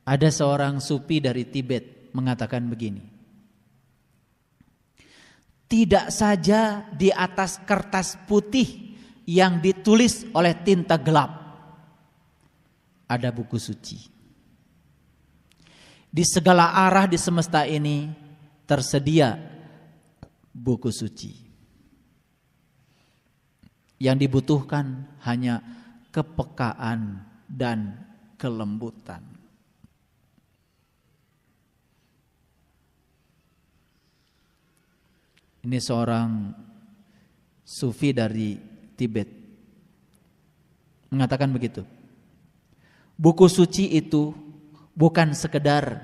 Ada seorang sufi dari Tibet mengatakan begini. Tidak saja di atas kertas putih yang ditulis oleh tinta gelap ada buku suci. Di segala arah di semesta ini tersedia buku suci. Yang dibutuhkan hanya kepekaan dan kelembutan. Ini seorang sufi dari Tibet mengatakan begitu. Buku suci itu bukan sekedar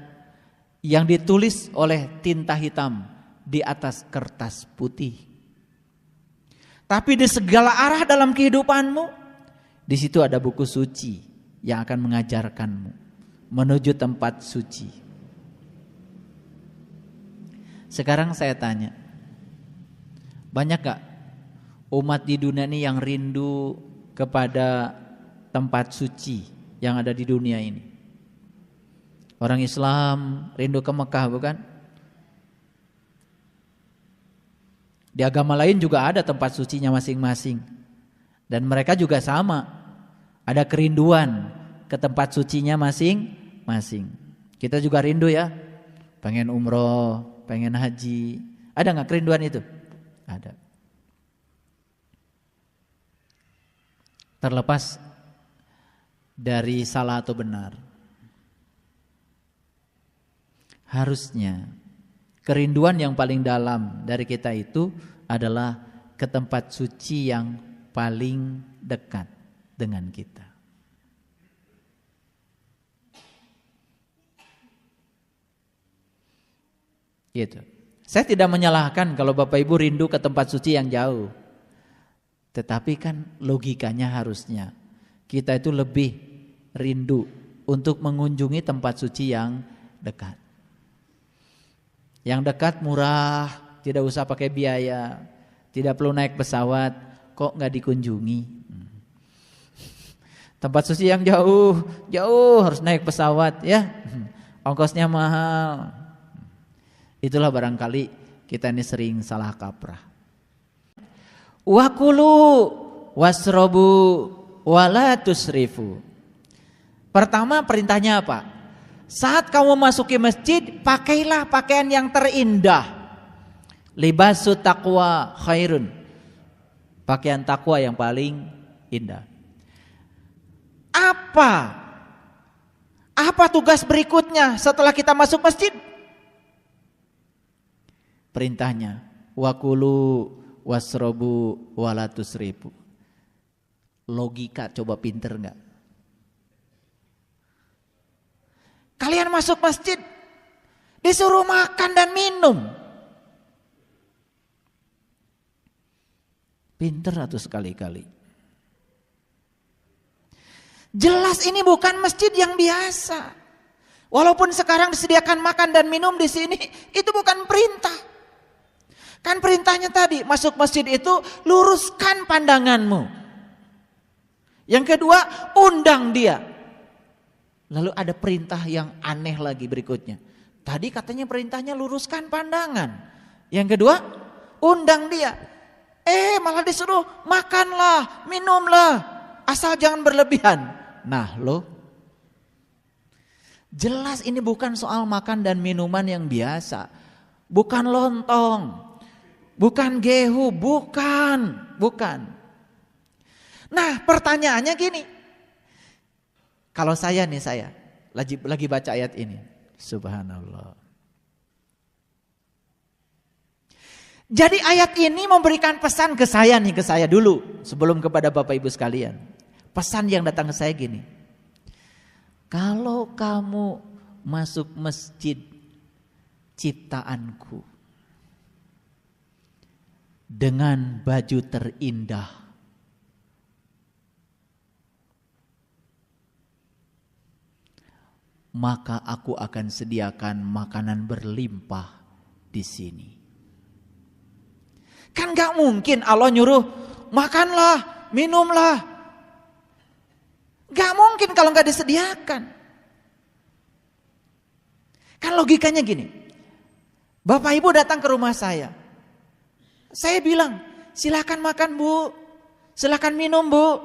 yang ditulis oleh tinta hitam di atas kertas putih. Tapi di segala arah dalam kehidupanmu, di situ ada buku suci yang akan mengajarkanmu menuju tempat suci. Sekarang saya tanya, banyak gak umat di dunia ini yang rindu kepada tempat suci yang ada di dunia ini? Orang Islam rindu ke Mekah, bukan? Di agama lain juga ada tempat sucinya masing-masing. Dan mereka juga sama, ada kerinduan ke tempat sucinya masing-masing. Kita juga rindu ya, pengen umroh, pengen haji. Ada gak kerinduan itu? Ada. Terlepas dari salah atau benar, harusnya kerinduan yang paling dalam dari kita itu adalah ke tempat suci yang paling dekat dengan kita. Gitu. Saya tidak menyalahkan kalau Bapak Ibu rindu ke tempat suci yang jauh. Tetapi kan logikanya harusnya kita itu lebih rindu untuk mengunjungi tempat suci yang dekat. Yang dekat murah, tidak usah pakai biaya, tidak perlu naik pesawat, kok nggak dikunjungi. Tempat suci yang jauh harus naik pesawat ya, ongkosnya mahal. Itulah barangkali kita ini sering salah kaprah. Wakulu wasrobu wala tusrifu. Pertama perintahnya apa? Saat kamu masuki masjid, pakailah pakaian yang terindah. Libasu taqwa khairun. Pakaian takwa yang paling indah. Apa tugas berikutnya setelah kita masuk masjid? Perintahnya, wakulu wasrobu wala tusrifu. Logika coba pinter enggak? Kalian masuk masjid disuruh makan dan minum. Pinter atau sekali-kali. Jelas ini bukan masjid yang biasa. Walaupun sekarang disediakan makan dan minum di sini, itu bukan perintah. Kan perintahnya tadi, masuk masjid itu luruskan pandanganmu. Yang kedua, undang dia. Lalu ada perintah yang aneh lagi berikutnya. Tadi katanya perintahnya luruskan pandangan. Yang kedua, undang dia. Malah disuruh makanlah, minumlah, asal jangan berlebihan. Nah lo, jelas ini bukan soal makan dan minuman yang biasa. Bukan lontong, bukan gehu, bukan. Nah pertanyaannya gini. Kalau saya lagi baca ayat ini, subhanallah. Jadi ayat ini memberikan pesan ke saya dulu, sebelum kepada Bapak Ibu sekalian. Pesan yang datang ke saya gini. Kalau kamu masuk masjid ciptaanku dengan baju terindah, maka aku akan sediakan makanan berlimpah di sini. Kan gak mungkin Allah nyuruh makanlah, minumlah. Gak mungkin kalau gak disediakan. Kan logikanya gini. Bapak Ibu datang ke rumah saya. Saya bilang, silakan makan Bu. Silakan minum Bu.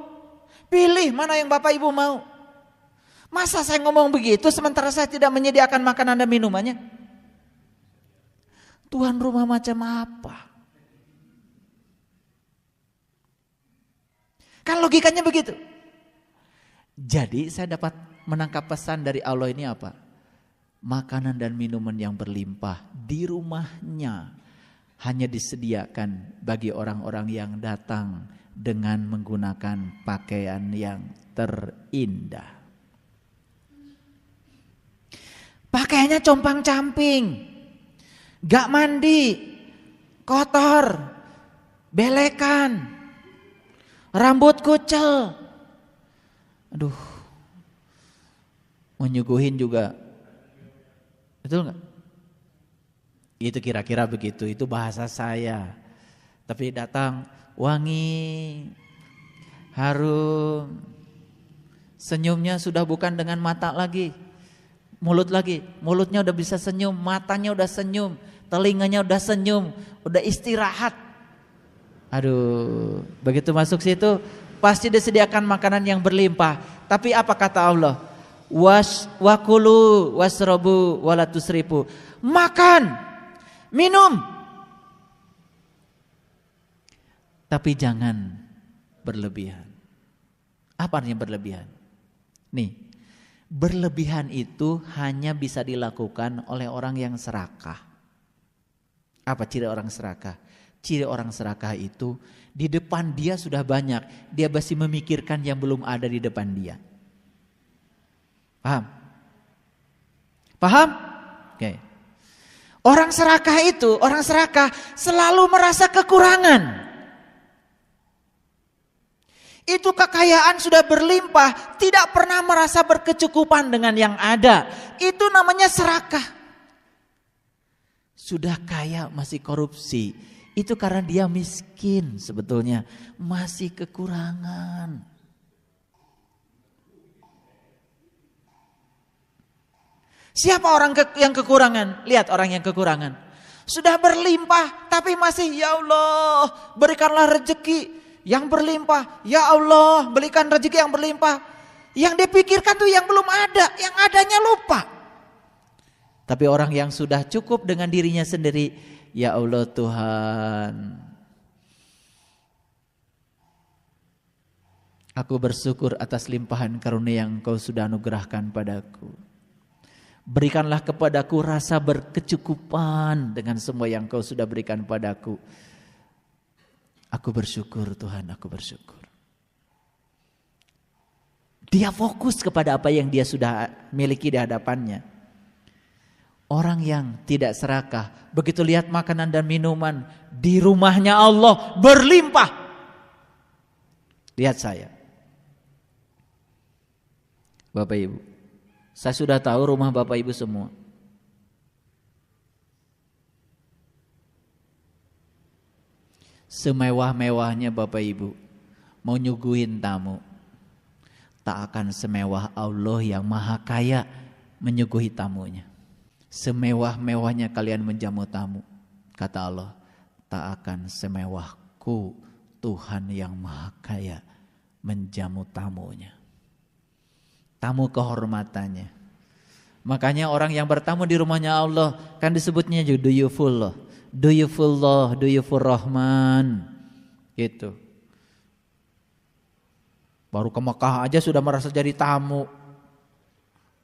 Pilih mana yang Bapak Ibu mau. Masa saya ngomong begitu sementara saya tidak menyediakan makanan dan minumannya? Tuan rumah macam apa? Kan logikanya begitu. Jadi saya dapat menangkap pesan dari Allah ini apa? Makanan dan minuman yang berlimpah di rumahnya hanya disediakan bagi orang-orang yang datang dengan menggunakan pakaian yang terindah. Pakaiannya compang-camping, gak mandi, kotor, belekan, rambut kucel. Aduh, menyuguhin juga, betul gak? Itu kira-kira begitu, itu bahasa saya. Tapi datang wangi, harum, senyumnya sudah bukan dengan mata lagi, mulut lagi. Mulutnya udah bisa senyum, matanya udah senyum, telinganya udah senyum, udah istirahat. Aduh, begitu masuk situ pasti disediakan makanan yang berlimpah. Tapi apa kata Allah? Wakulu wasrobu walatusrifu. Makan, minum, tapi jangan berlebihan. Apa artinya berlebihan? Nih, berlebihan itu hanya bisa dilakukan oleh orang yang serakah. Apa ciri orang serakah? Ciri orang serakah itu di depan dia sudah banyak, dia masih memikirkan yang belum ada di depan dia. Paham? Paham? Oke. Orang serakah selalu merasa kekurangan. Itu kekayaan sudah berlimpah, tidak pernah merasa berkecukupan dengan yang ada. Itu namanya serakah. Sudah kaya masih korupsi. Itu karena dia miskin sebetulnya, masih kekurangan. Siapa orang yang kekurangan? Lihat orang yang kekurangan. Sudah berlimpah tapi masih ya Allah berikanlah rezeki yang berlimpah. Ya Allah berikan rezeki yang berlimpah. Yang dipikirkan tuh yang belum ada, yang adanya lupa. Tapi orang yang sudah cukup dengan dirinya sendiri, ya Allah Tuhan, aku bersyukur atas limpahan karunia yang Engkau sudah anugerahkan padaku. Berikanlah kepadaku rasa berkecukupan dengan semua yang Engkau sudah berikan padaku. Aku bersyukur Tuhan, aku bersyukur. Dia fokus kepada apa yang dia sudah miliki di hadapannya. Orang yang tidak serakah, begitu lihat makanan dan minuman di rumahnya Allah berlimpah. Lihat saya. Bapak Ibu, saya sudah tahu rumah Bapak Ibu semua. Semewah-mewahnya Bapak Ibu mau nyuguhin tamu, tak akan semewah Allah yang maha kaya menyuguhi tamunya. Semewah-mewahnya kalian menjamu tamu, kata Allah, tak akan semewahku Tuhan yang maha kaya menjamu tamunya. Tamu kehormatannya. Makanya orang yang bertamu di rumahnya Allah kan disebutnya duyufullah, duyufullah, duyufur rahman, gitu. Baru ke Mekah aja sudah merasa jadi tamu.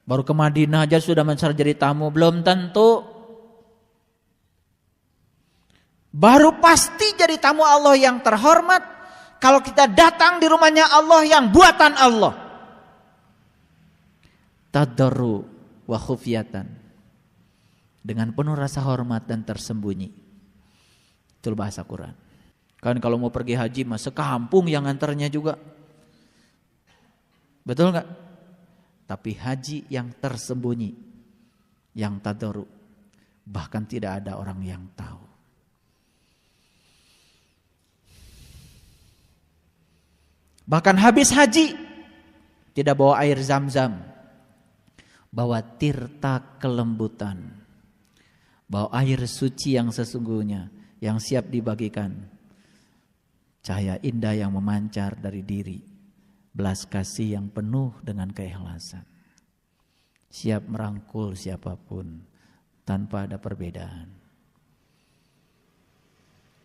Baru ke Madinah aja sudah merasa jadi tamu, belum tentu. Baru pasti jadi tamu Allah yang terhormat kalau kita datang di rumahnya Allah yang buatan Allah. Tadarru wa khufyatan, dengan penuh rasa hormat dan tersembunyi. Itu bahasa Quran. Kan kalau mau pergi haji masa kampung yang nganternya juga. Betul enggak? Tapi haji yang tersembunyi, yang tadarru, bahkan tidak ada orang yang tahu. Bahkan habis haji tidak bawa air zam-zam, bawa tirta kelembutan. bahwa air suci yang sesungguhnya yang siap dibagikan, cahaya indah yang memancar dari diri, belas kasih yang penuh dengan keikhlasan, siap merangkul siapapun tanpa ada perbedaan.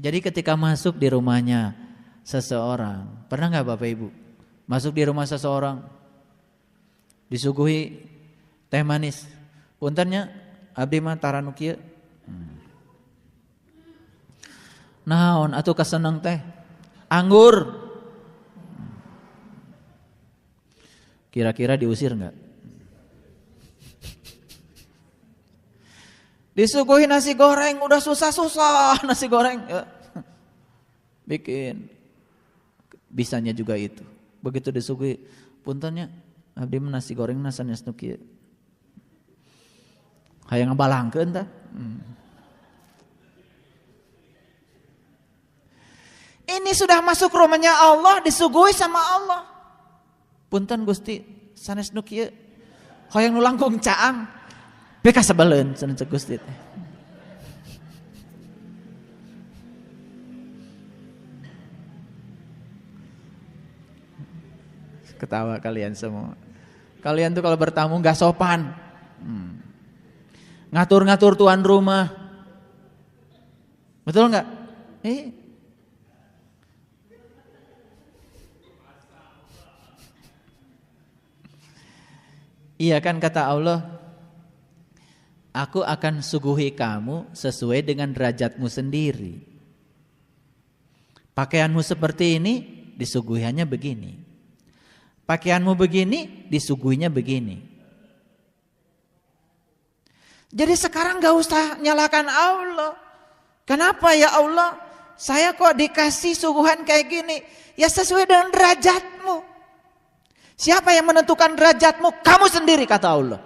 Jadi ketika masuk di rumahnya seseorang, pernah gak Bapak Ibu masuk di rumah seseorang, disuguhi teh manis, puntennya abdi mah taranu kieu, naon atuh kaseneng teh anggur, kira-kira diusir enggak? Disuguhi nasi goreng, udah susah-susah nasi goreng, ya. Bikin bisanya juga itu. Begitu disuguhi, puntennya abdi mah nasi goreng nasanya nu kieu, hayang ngabalangkeun tah. Ini sudah masuk rumahnya Allah, disuguhi sama Allah. Punten Gusti, sanes nu kieu hoyong nu langkung caang. Beka sabaleun sanes Gusti teh. Ketawa kalian semua. Kalian tuh kalau bertamu enggak sopan. Ngatur-ngatur tuan rumah. Betul enggak? Iya kan kata Allah, aku akan suguhi kamu sesuai dengan derajatmu sendiri. Pakaianmu seperti ini, disuguhiannya begini. Pakaianmu begini, disuguhinya begini. Jadi sekarang gak usah nyalakan Allah. Kenapa ya Allah? Saya kok dikasih suguhan kayak gini? Ya sesuai dengan derajatmu. Siapa yang menentukan derajatmu? Kamu sendiri kata Allah.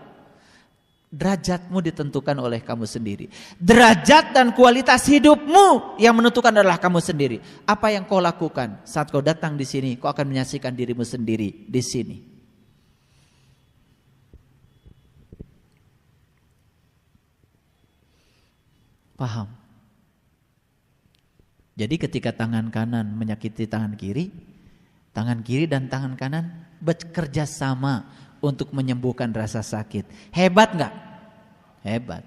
Derajatmu ditentukan oleh kamu sendiri. Derajat dan kualitas hidupmu yang menentukan adalah kamu sendiri. Apa yang kau lakukan saat kau datang di sini, kau akan menyaksikan dirimu sendiri di sini. Paham? Jadi ketika tangan kanan menyakiti tangan kiri dan tangan kanan bekerja sama untuk menyembuhkan rasa sakit. Hebat gak? Hebat.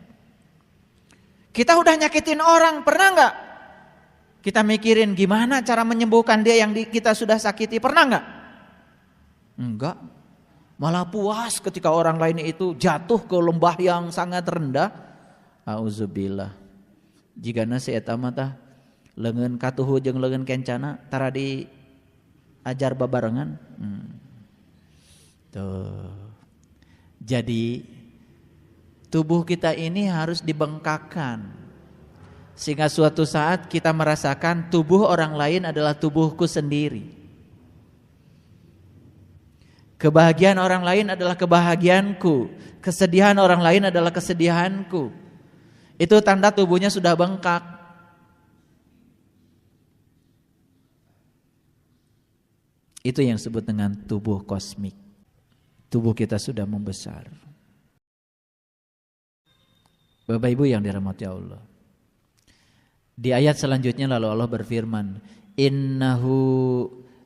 Kita udah nyakitin orang, pernah gak? Kita mikirin gimana cara menyembuhkan dia yang kita sudah sakiti, pernah gak? Enggak. Malah puas ketika orang lain itu jatuh ke lembah yang sangat rendah. Auzubillah. Jigana si eta mah tah leungeun katuhu jeung leungeun kencana tara di ajar babarengan. Tuh. Jadi tubuh kita ini harus dibengkakkan sehingga suatu saat kita merasakan tubuh orang lain adalah tubuhku sendiri. Kebahagiaan orang lain adalah kebahagiaanku, kesedihan orang lain adalah kesedihanku. Itu tanda tubuhnya sudah bengkak. Itu yang disebut dengan tubuh kosmik. Tubuh kita sudah membesar. Bapak Ibu yang dirahmati Allah. Di ayat selanjutnya lalu Allah berfirman, innahu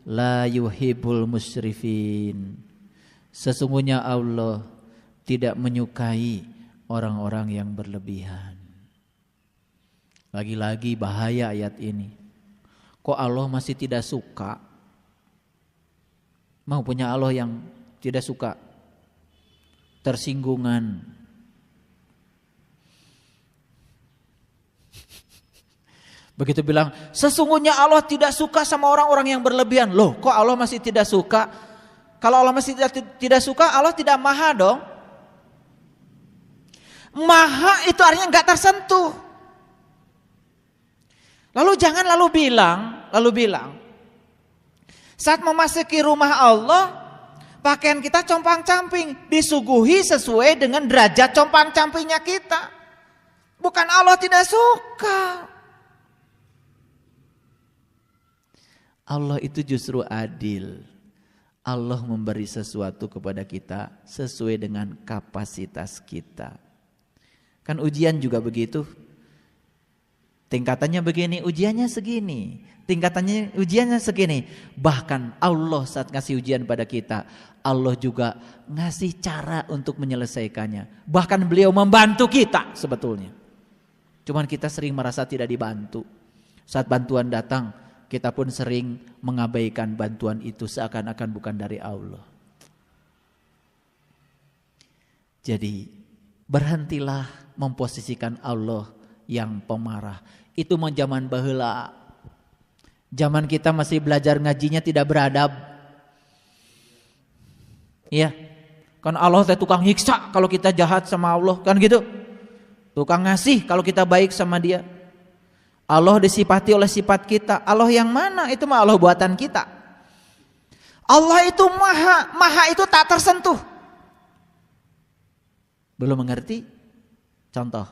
la yuhibbul musrifin. Sesungguhnya Allah tidak menyukai orang-orang yang berlebihan. Lagi-lagi bahaya ayat ini. Kok Allah masih tidak suka? Mau punya Allah yang tidak suka, tersinggungan. Begitu bilang, sesungguhnya Allah tidak suka sama orang-orang yang berlebihan. Loh, kok Allah masih tidak suka? Kalau Allah masih tidak suka, Allah tidak maha dong. Maha itu artinya enggak tersentuh. Lalu jangan lalu bilang, saat memasuki rumah Allah, pakaian kita compang-camping, disuguhi sesuai dengan derajat compang-campingnya kita. Bukan Allah tidak suka. Allah itu justru adil. Allah memberi sesuatu kepada kita sesuai dengan kapasitas kita. Kan ujian juga begitu. Tingkatannya begini, ujiannya segini. Tingkatannya ujiannya segini. Bahkan Allah saat ngasih ujian pada kita, Allah juga ngasih cara untuk menyelesaikannya. Bahkan beliau membantu kita sebetulnya. Cuman kita sering merasa tidak dibantu. Saat bantuan datang, kita pun sering mengabaikan bantuan itu seakan-akan bukan dari Allah. Jadi berhentilah memposisikan Allah yang pemarah. Itu zaman baheula. Zaman kita masih belajar ngajinya tidak beradab. Iya. Kan Allah teh tukang nyiksa kalau kita jahat sama Allah, kan gitu. Tukang ngasih kalau kita baik sama Dia. Allah disifati oleh sifat kita. Allah yang mana? Itu mah Allah buatan kita. Allah itu maha, maha itu tak tersentuh. Belum mengerti? Contoh,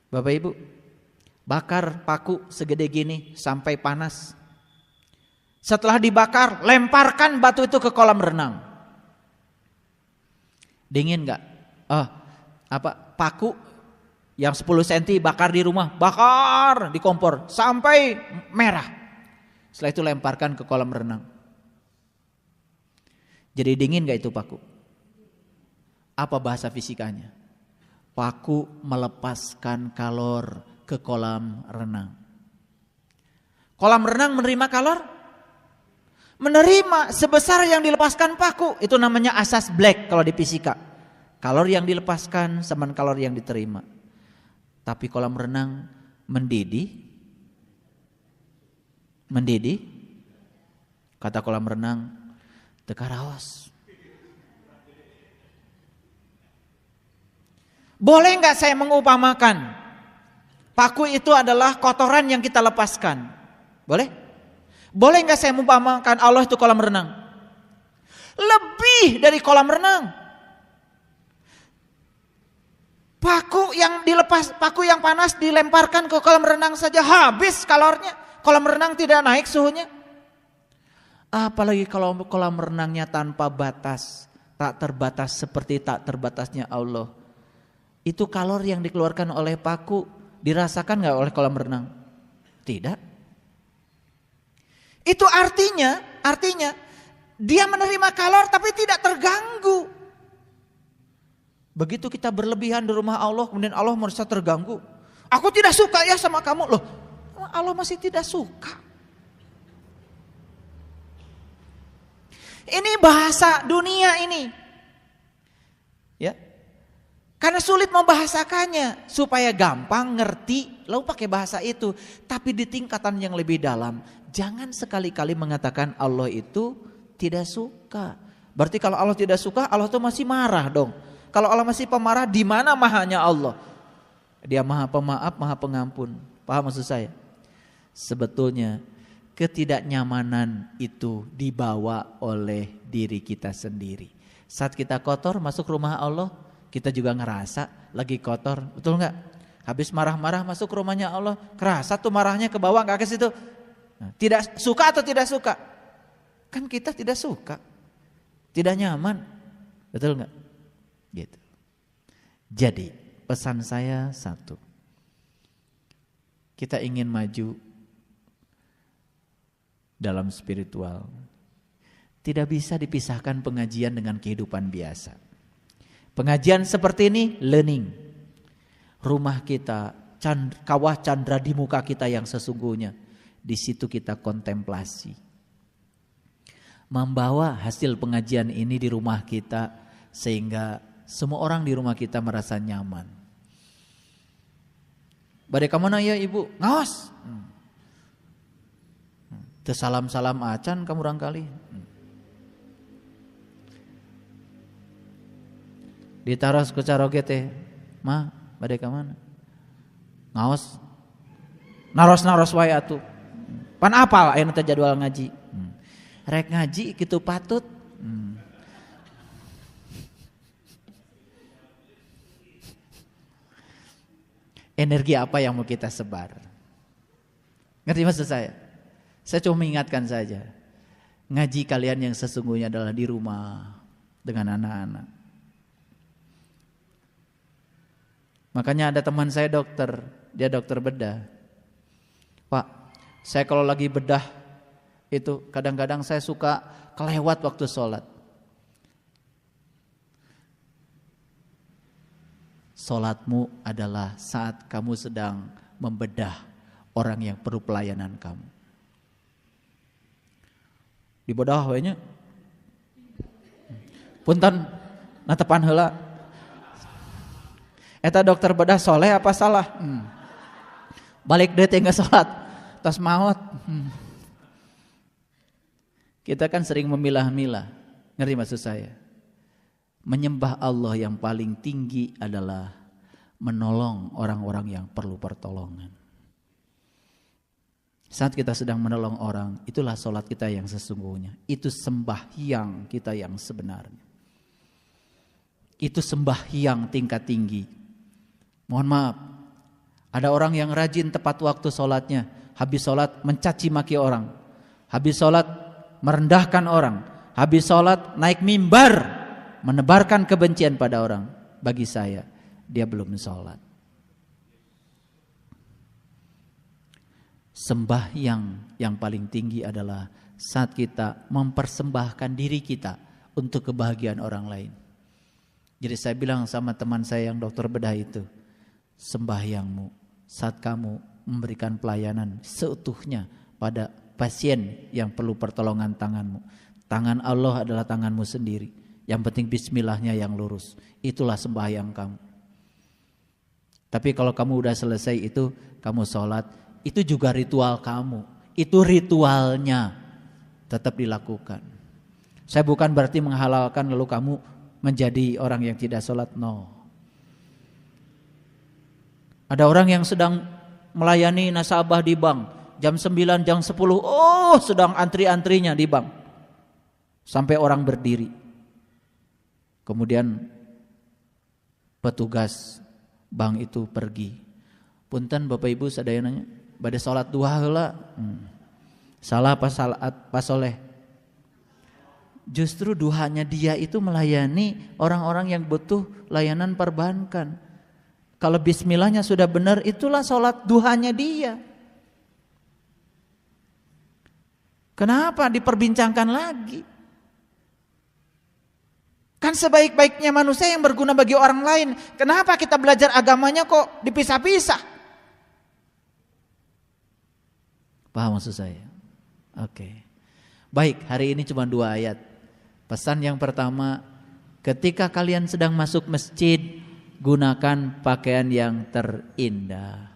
Bapak Ibu, bakar paku segede gini sampai panas. Setelah dibakar, lemparkan batu itu ke kolam renang. Dingin gak? Paku yang 10 cm bakar di rumah, bakar di kompor sampai merah. Setelah itu lemparkan ke kolam renang. Jadi dingin gak itu paku? Apa bahasa fisikanya? Paku melepaskan kalor ke kolam renang. Kolam renang menerima kalor? Menerima sebesar yang dilepaskan paku. Itu namanya asas Black kalau di fisika. Kalor yang dilepaskan sama kalor yang diterima. Tapi kolam renang mendidih. Mendidih. Kata kolam renang, teu karaos. Boleh nggak saya mengupamakan paku itu adalah kotoran yang kita lepaskan? Boleh? Boleh nggak saya mengumpamakan Allah itu kolam renang? Lebih dari kolam renang. Paku yang dilepas, paku yang panas dilemparkan ke kolam renang saja habis kalornya. Kolam renang tidak naik suhunya. Apalagi kalau kolam renangnya tanpa batas, tak terbatas seperti tak terbatasnya Allah. Itu kalor yang dikeluarkan oleh paku dirasakan gak oleh kolam renang? Tidak. Itu artinya dia menerima kalor tapi tidak terganggu. Begitu kita berlebihan di rumah Allah, kemudian Allah merasa terganggu. Aku tidak suka ya sama kamu. Loh, Allah masih tidak suka. Ini bahasa dunia ini. Ya. Karena sulit membahasakannya, supaya gampang ngerti, lalu pakai bahasa itu. Tapi di tingkatan yang lebih dalam, jangan sekali-kali mengatakan Allah itu tidak suka. Berarti kalau Allah tidak suka, Allah itu masih marah dong. Kalau Allah masih pemarah, di mana mahanya Allah? Dia maha pemaaf, maha pengampun. Paham maksud saya? Sebetulnya ketidaknyamanan itu dibawa oleh diri kita sendiri. Saat kita kotor masuk rumah Allah, kita juga ngerasa lagi kotor, betul nggak? Habis marah-marah masuk rumahnya Allah, kerasa tuh marahnya ke bawah nggak ke situ. Nah, tidak suka atau tidak suka? Kan kita tidak suka, tidak nyaman, betul nggak? Gitu. Jadi pesan saya satu, kita ingin maju dalam spiritual, tidak bisa dipisahkan pengajian dengan kehidupan biasa. Pengajian seperti ini learning. Rumah kita, kawah candra di muka kita yang sesungguhnya. Di situ kita kontemplasi. Membawa hasil pengajian ini di rumah kita sehingga semua orang di rumah kita merasa nyaman. Bade ka mana ya ibu? Ngaos. Teu salam-salam acan kamu rangkali. Ditaros ke caroge teh, mah bade ka mana? Ngaos. Naros-naros wae atuh. Pan apal ayeuna teh jadwal ngaji. Rek ngaji kitu patut. Energi apa yang mau kita sebar? Ngerti maksud saya? Saya cuma mengingatkan saja. Ngaji kalian yang sesungguhnya adalah di rumah dengan anak-anak. Makanya ada teman saya dokter, dia dokter bedah. Pak, saya kalau lagi bedah itu kadang-kadang saya suka kelewat waktu sholat. Sholatmu adalah saat kamu sedang membedah orang yang perlu pelayanan kamu. Dibedah we nya. Punten natepan heula. Eta dokter bedah soleh apa salah? Balik deui teh geus salat, tos maot. Kita kan sering memilah-milah. Ngerti maksud saya? Menyembah Allah yang paling tinggi adalah menolong orang-orang yang perlu pertolongan. Saat kita sedang menolong orang, itulah sholat kita yang sesungguhnya. Itu sembahyang kita yang sebenarnya. Itu sembahyang tingkat tinggi. Mohon maaf, ada orang yang rajin tepat waktu sholatnya. Habis sholat mencaci maki orang. Habis sholat merendahkan orang. Habis sholat naik mimbar menebarkan kebencian pada orang. Bagi saya, dia belum sholat. Sembahyang yang paling tinggi adalah saat kita mempersembahkan diri kita untuk kebahagiaan orang lain. Jadi saya bilang sama teman saya yang dokter bedah itu, sembahyangmu saat kamu memberikan pelayanan seutuhnya pada pasien yang perlu pertolongan tanganmu. Tangan Allah adalah tanganmu sendiri. Yang penting bismillahnya yang lurus. Itulah sembahyang kamu. Tapi kalau kamu udah selesai itu, kamu sholat, itu juga ritual kamu. Itu ritualnya tetap dilakukan. Saya bukan berarti menghalalkan lalu kamu menjadi orang yang tidak sholat. No. Ada orang yang sedang melayani nasabah di bank. Jam 9, jam 10, sedang antri-antrinya di bank. Sampai orang berdiri. Kemudian petugas bank itu pergi. Punten Bapak Ibu sadaya nanya, bade salat duha heula. Salah apa salat pas soleh? Justru duhanya dia itu melayani orang-orang yang butuh layanan perbankan. Kalau bismillahnya sudah benar, itulah salat duhanya dia. Kenapa diperbincangkan lagi? Kan sebaik-baiknya manusia yang berguna bagi orang lain. Kenapa kita belajar agamanya kok dipisah-pisah? Paham maksud saya? Oke. Baik, hari ini cuma 2 ayat. Pesan yang pertama, ketika kalian sedang masuk masjid, gunakan pakaian yang terindah.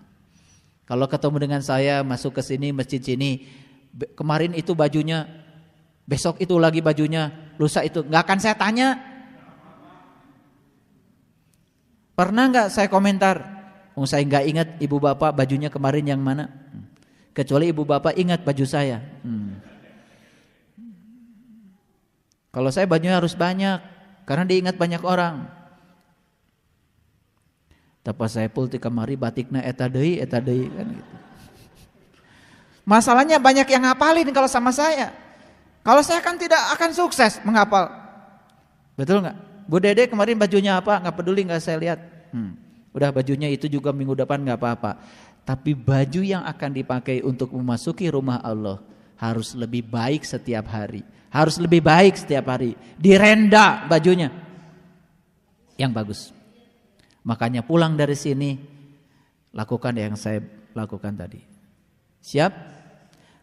Kalau ketemu dengan saya masuk ke sini, masjid sini, kemarin itu bajunya, besok itu lagi bajunya, lusa itu, nggak akan saya tanya. Pernah nggak saya komentar? Saya nggak ingat ibu bapak bajunya kemarin yang mana. Kecuali ibu bapak ingat baju saya. Kalau saya bajunya harus banyak, karena diingat banyak orang. Tapi saya pul ti kamari batikna eta deui kan gitu. Masalahnya banyak yang ngapalin kalau sama saya. Kalau saya kan tidak akan sukses menghafal. Betul nggak? Bu Dede kemarin bajunya apa? Nggak peduli, nggak saya lihat. Udah bajunya itu juga minggu depan nggak apa-apa. Tapi baju yang akan dipakai untuk memasuki rumah Allah harus lebih baik setiap hari. Harus lebih baik setiap hari. Direnda bajunya yang bagus. Makanya pulang dari sini lakukan yang saya lakukan tadi. Siap?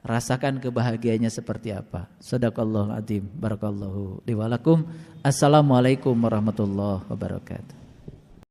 Rasakan kebahagiaannya seperti apa. Shadaqallahul adzim. Barakallahu li wa lakum. Assalamualaikum warahmatullahi wabarakatuh.